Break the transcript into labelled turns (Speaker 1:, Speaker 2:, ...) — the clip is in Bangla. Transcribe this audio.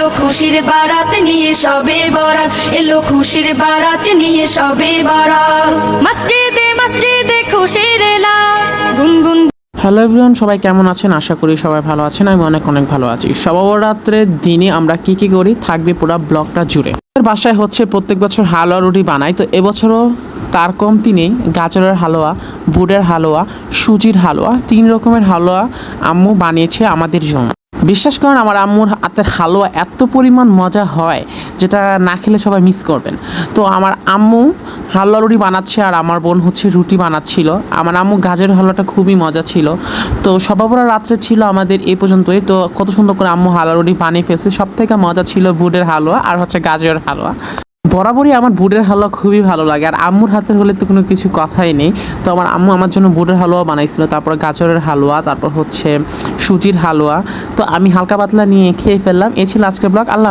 Speaker 1: এলো খুশির বারাত নিয়ে সবে বরাত, এলো খুশির বারাত নিয়ে সবে বরাত। মসজিদে মসজিদে খুশির এলা গুনগুন।
Speaker 2: হ্যালো এভরিওয়ান, সবাই কেমন আছেন? আশা করি সবাই ভালো আছেন। আমি অনেক অনেক ভালো আছি। শবে বরাতের দিনে আমরা কি কি করি থাকবে পুরো ব্লগটা জুড়ে। বাসায় হচ্ছে প্রত্যেক বছর হালুয়া রুটি বানাই, তো এবছরও তার কমতি নেই। গাজরের হালুয়া, বুটের হালুয়া, সুজির হালুয়া, 3 রকমের হালুয়া আম্মু বানিয়েছে আমাদের জন্য। বিশ্বাস করেন, আমার আম্মুর হাতের হালুয়া এত পরিমাণ মজা হয় যেটা না খেলে সবাই মিস করবেন। তো আমার আম্মু হালুয়া রুটি বানাচ্ছে আর আমার বোন হচ্ছে রুটি বানাচ্ছিল। আমার আম্মু গাজরের হালুয়াটা খুবই মজা ছিল। তো শবে বরাত রাত্রে ছিল আমাদের এই পর্যন্তই। তো কত সুন্দর করে আম্মু হালুয়া রুটি বানিয়ে ফেলছে। সব থেকে মজা ছিল বুটের হালুয়া আর হচ্ছে গাজরের হালুয়া। বরাবরই আমার বুটের হালুয়া খুবই ভালো লাগে, আর আম্মুর হাতের হলে তো কোনো কিছু কথাই নেই। তো আমার আম্মু আমার জন্য বুটের হালুয়া বানাইছিল, তারপর গাজরের হালুয়া, তারপর হচ্ছে সুজির হালুয়া। তো আমি হালকা পাতলা নিয়ে খেয়ে ফেললাম। এই ছিল আজকের ব্লগ। আল্লাহ।